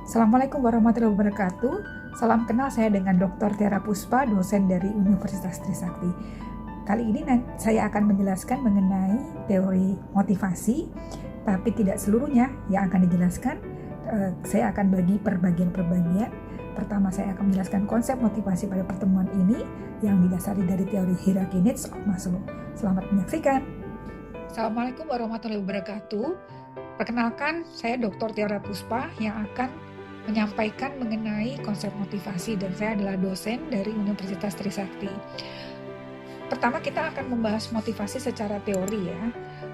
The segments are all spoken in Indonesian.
Assalamualaikum warahmatullahi wabarakatuh. Salam kenal, saya dengan Dr. Tiara Puspa, dosen dari Universitas Trisakti. Kali ini saya akan menjelaskan mengenai teori motivasi, tapi tidak seluruhnya yang akan dijelaskan. Saya akan bagi per bagian. Pertama, saya akan menjelaskan konsep motivasi pada pertemuan ini yang didasari dari teori hierarki needs of Maslow. Selamat menyaksikan. Assalamualaikum warahmatullahi wabarakatuh. Perkenalkan, saya Dr. Tiara Puspa yang akan menyampaikan mengenai konsep motivasi, dan saya adalah dosen dari Universitas Trisakti. Pertama, kita akan membahas motivasi secara teori ya.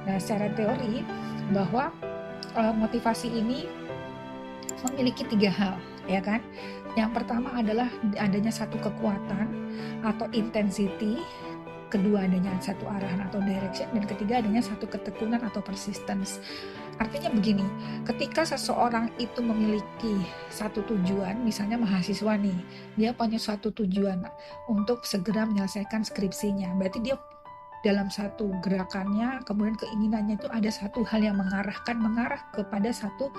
Nah, secara teori bahwa motivasi ini memiliki 3 hal, ya kan? Yang pertama adalah adanya satu kekuatan atau intensity, kedua adanya satu arahan atau direction, dan ketiga adanya satu ketekunan atau persistence. Artinya begini, ketika seseorang itu memiliki satu tujuan, misalnya mahasiswa nih, dia punya suatu tujuan untuk segera menyelesaikan skripsinya, berarti dia dalam satu gerakannya, kemudian keinginannya itu ada satu hal yang mengarah kepada satu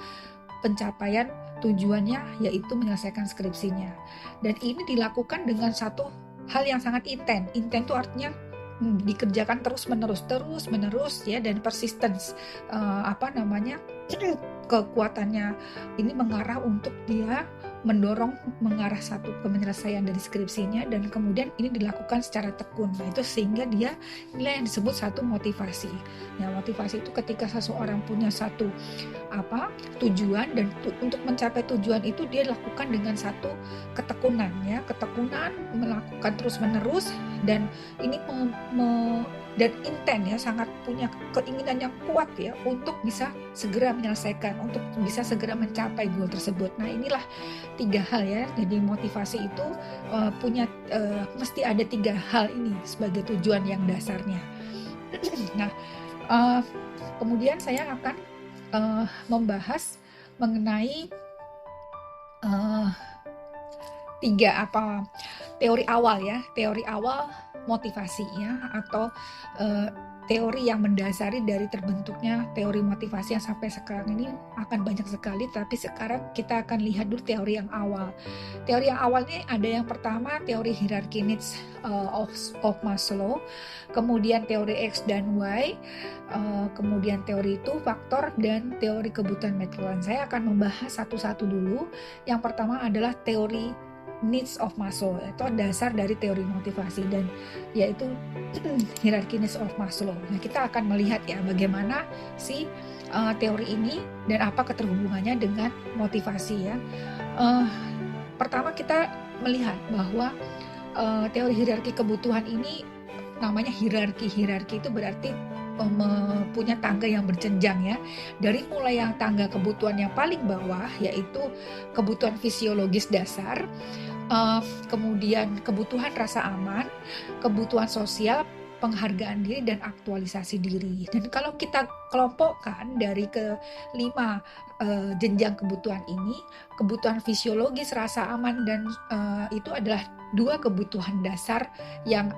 pencapaian tujuannya, yaitu menyelesaikan skripsinya. Dan ini dilakukan dengan satu hal yang sangat intens. Intens itu artinya dikerjakan terus menerus ya, dan persistence kekuatannya ini mengarah untuk dia mendorong mengarah satu ke penyelesaian dari skripsinya, dan kemudian ini dilakukan secara tekun. Nah, itu sehingga dia nilai yang disebut satu motivasi. Nah, motivasi itu ketika seseorang punya satu tujuan, dan untuk mencapai tujuan itu dia lakukan dengan satu ketekunan ya, ketekunan melakukan terus menerus, dan ini dan intent ya, sangat punya keinginan yang kuat ya untuk bisa segera menyelesaikan, untuk bisa segera mencapai goal tersebut. Nah, inilah 3 hal ya. Jadi motivasi itu mesti ada 3 hal ini sebagai tujuan yang dasarnya. Nah, kemudian saya akan membahas mengenai 3 teori awal motivasi ya, atau teori yang mendasari dari terbentuknya teori motivasi yang sampai sekarang ini akan banyak sekali, tapi sekarang kita akan lihat dulu teori yang awal. Teori yang awal ini ada yang pertama teori hierarki needs of Maslow, kemudian teori X dan Y, kemudian teori itu faktor, dan teori kebutuhan Maslow'n. Saya akan membahas satu-satu dulu. Yang pertama adalah teori needs of Maslow, itu dasar dari teori motivasi, dan yaitu hierarki needs of Maslow. Nah, kita akan melihat ya bagaimana si teori ini dan apa keterhubungannya dengan motivasi ya. Pertama, kita melihat bahwa teori hierarki kebutuhan ini namanya hierarki itu berarti punya tangga yang berjenjang ya. Dari mulai yang tangga kebutuhan yang paling bawah, yaitu kebutuhan fisiologis dasar, kemudian kebutuhan rasa aman, kebutuhan sosial, penghargaan diri, dan aktualisasi diri. Dan kalau kita kelompokkan dari ke-5 jenjang kebutuhan ini, kebutuhan fisiologis, rasa aman, dan itu adalah 2 kebutuhan dasar yang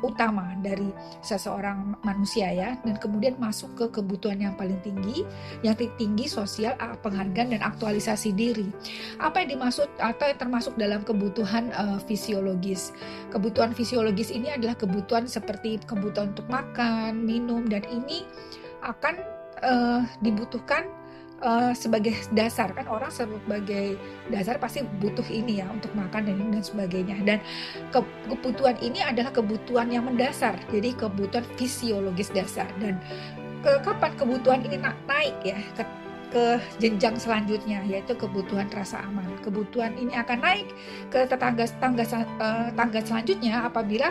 utama dari seseorang manusia ya, dan kemudian masuk ke kebutuhan yang paling tinggi, yang tinggi sosial, penghargaan, dan aktualisasi diri. Apa yang dimaksud atau yang termasuk dalam kebutuhan fisiologis? Kebutuhan fisiologis ini adalah kebutuhan seperti kebutuhan untuk makan, minum, dan ini akan dibutuhkan sebagai dasar, kan orang sebagai dasar pasti butuh ini ya untuk makan dan sebagainya, dan kebutuhan ini adalah kebutuhan yang mendasar, jadi kebutuhan fisiologis dasar. Dan kapan kebutuhan ini naik ya ke jenjang selanjutnya, yaitu kebutuhan rasa aman. Kebutuhan ini akan naik ke tangga selanjutnya apabila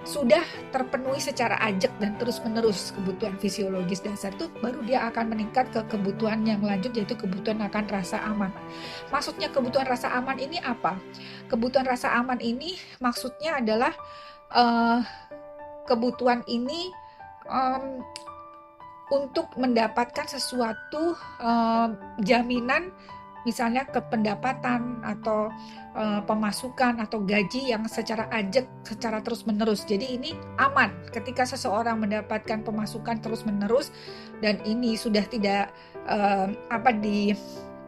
sudah terpenuhi secara ajak dan terus-menerus kebutuhan fisiologis dasar itu, baru dia akan meningkat ke kebutuhan yang lanjut, yaitu kebutuhan akan rasa aman. Maksudnya kebutuhan rasa aman ini apa? Kebutuhan rasa aman ini maksudnya adalah kebutuhan ini untuk mendapatkan sesuatu jaminan, misalnya pendapatan atau pemasukan atau gaji yang secara ajak, secara terus-menerus. Jadi ini aman ketika seseorang mendapatkan pemasukan terus-menerus, dan ini sudah tidak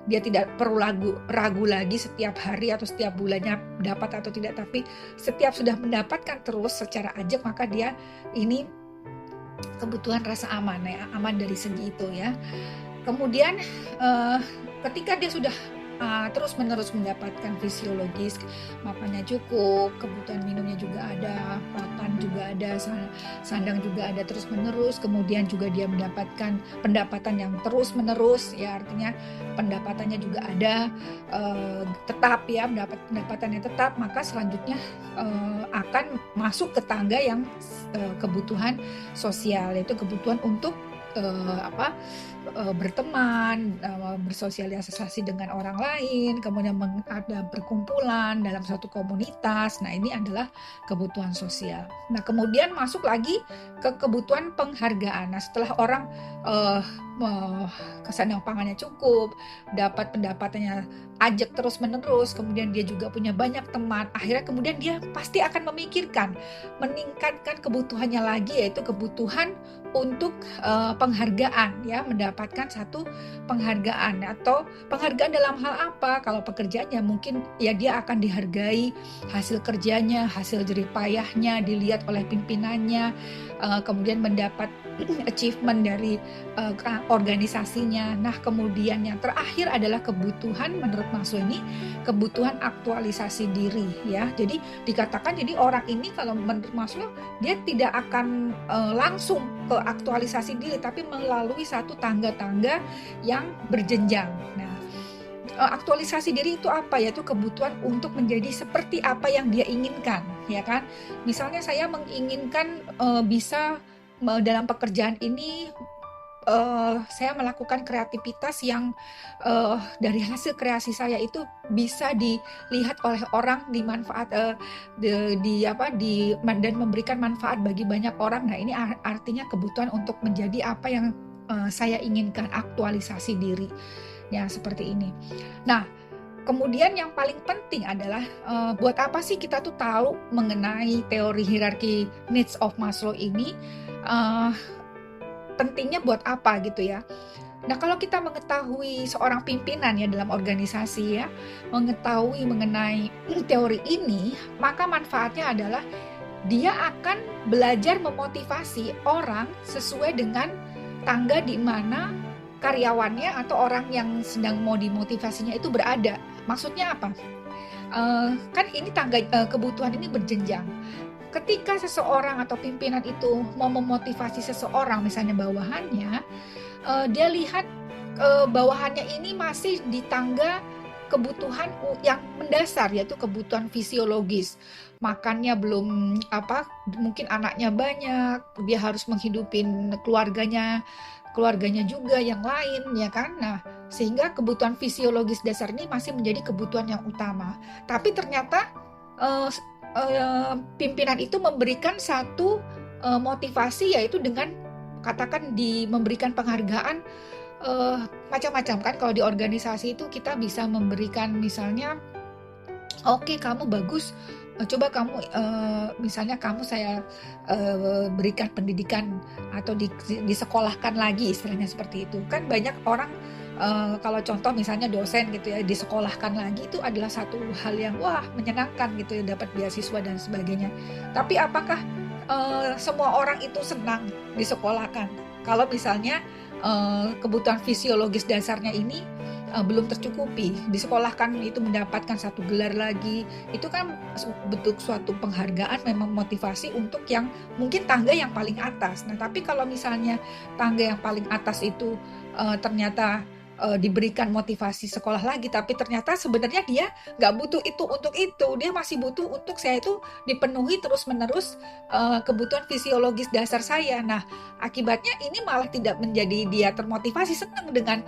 dia tidak perlu ragu lagi setiap hari atau setiap bulannya dapat atau tidak, tapi setiap sudah mendapatkan terus secara ajak, maka dia ini kebutuhan rasa aman ya, aman dari segi itu ya. Kemudian ketika dia sudah terus-menerus mendapatkan fisiologis, makannya cukup, kebutuhan minumnya juga ada, papan juga ada, sandang juga ada terus-menerus, kemudian juga dia mendapatkan pendapatan yang terus-menerus, ya artinya pendapatannya juga ada, tetap ya, mendapat pendapatan yang tetap, maka selanjutnya akan masuk ke tangga yang kebutuhan sosial, yaitu kebutuhan untuk berteman, bersosialisasi dengan orang lain, kemudian ada perkumpulan dalam suatu komunitas. Nah, ini adalah kebutuhan sosial. Nah, kemudian masuk lagi ke kebutuhan penghargaan. Nah, setelah orang kesandang pangannya cukup, dapat pendapatannya ajak terus-menerus, kemudian dia juga punya banyak teman, akhirnya kemudian dia pasti akan memikirkan meningkatkan kebutuhannya lagi, yaitu kebutuhan untuk penghargaan ya, mendapatkan satu penghargaan. Atau penghargaan dalam hal apa? Kalau pekerjaannya mungkin ya dia akan dihargai hasil kerjanya, hasil jerih payahnya dilihat oleh pimpinannya, kemudian mendapat achievement dari organisasinya. Nah, kemudian yang terakhir adalah kebutuhan, menurut Maslow ini kebutuhan aktualisasi diri ya. Jadi dikatakan, jadi orang ini kalau menurut Maslow dia tidak akan langsung ke aktualisasi diri, tapi melalui satu tangga-tangga yang berjenjang. Nah, aktualisasi diri itu apa? Yaitu kebutuhan untuk menjadi seperti apa yang dia inginkan, ya kan? Misalnya saya menginginkan bisa dalam pekerjaan ini saya melakukan kreativitas yang dari hasil kreasi saya itu bisa dilihat oleh orang, dan memberikan manfaat bagi banyak orang. Nah, ini artinya kebutuhan untuk menjadi apa yang saya inginkan, aktualisasi diri. Ya, seperti ini. Nah, kemudian yang paling penting adalah buat apa sih kita tuh tahu mengenai teori hierarki needs of Maslow ini? Pentingnya buat apa gitu ya. Nah, kalau kita mengetahui seorang pimpinan ya dalam organisasi ya, mengetahui mengenai teori ini, maka manfaatnya adalah dia akan belajar memotivasi orang sesuai dengan tangga di mana karyawannya atau orang yang sedang mau dimotivasinya itu berada. Maksudnya apa? Kan ini tangga kebutuhan ini berjenjang. Ketika seseorang atau pimpinan itu mau memotivasi seseorang, misalnya bawahannya, dia lihat bawahannya ini masih di tangga kebutuhan yang mendasar, yaitu kebutuhan fisiologis. Makannya belum mungkin anaknya banyak, dia harus menghidupin keluarganya juga yang lain, ya kan? Nah, sehingga kebutuhan fisiologis dasar ini masih menjadi kebutuhan yang utama. Tapi ternyata pimpinan itu memberikan satu motivasi, yaitu dengan katakan memberikan penghargaan macam-macam kan. Kalau di organisasi itu kita bisa memberikan misalnya, oke, kamu bagus, coba kamu misalnya saya berikan pendidikan atau disekolahkan lagi, istilahnya seperti itu. Kan banyak orang kalau contoh misalnya dosen gitu ya, disekolahkan lagi, itu adalah satu hal yang menyenangkan gitu ya, dapat beasiswa dan sebagainya. Tapi apakah semua orang itu senang disekolahkan? Kalau misalnya kebutuhan fisiologis dasarnya ini belum tercukupi, disekolahkan itu mendapatkan satu gelar lagi, itu kan bentuk suatu penghargaan, memang motivasi untuk yang mungkin tangga yang paling atas. Nah, tapi kalau misalnya tangga yang paling atas itu ternyata diberikan motivasi sekolah lagi, tapi ternyata sebenarnya dia nggak butuh itu untuk itu, dia masih butuh untuk saya itu dipenuhi terus-menerus kebutuhan fisiologis dasar saya. Nah, akibatnya ini malah tidak menjadi dia termotivasi, senang dengan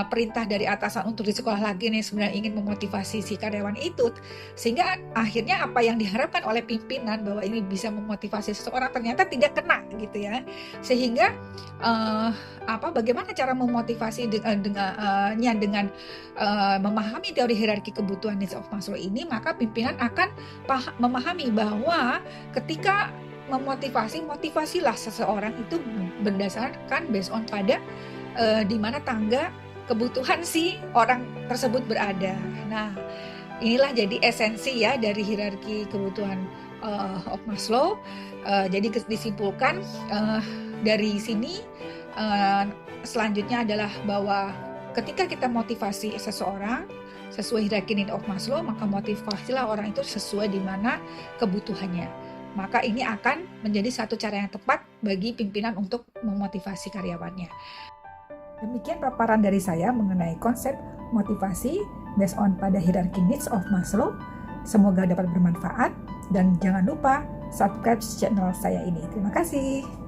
perintah dari atasan untuk di sekolah lagi nih, sebenarnya ingin memotivasi si karyawan itu, sehingga akhirnya apa yang diharapkan oleh pimpinan bahwa ini bisa memotivasi seseorang ternyata tidak kena gitu ya. Sehingga bagaimana cara memotivasi dengan memahami teori hierarki kebutuhan needs of Maslow ini, maka pimpinan akan memahami bahwa ketika motivasilah seseorang itu berdasarkan based on pada di mana tangga kebutuhan si orang tersebut berada. Nah, inilah jadi esensi ya dari hierarki kebutuhan of Maslow. Jadi disimpulkan dari sini selanjutnya adalah bahwa ketika kita motivasi seseorang sesuai hierarki need of Maslow, maka motivasilah orang itu sesuai di mana kebutuhannya. Maka ini akan menjadi satu cara yang tepat bagi pimpinan untuk memotivasi karyawannya. Demikian paparan dari saya mengenai konsep motivasi based on pada hierarki needs of Maslow. Semoga dapat bermanfaat dan jangan lupa subscribe channel saya ini. Terima kasih.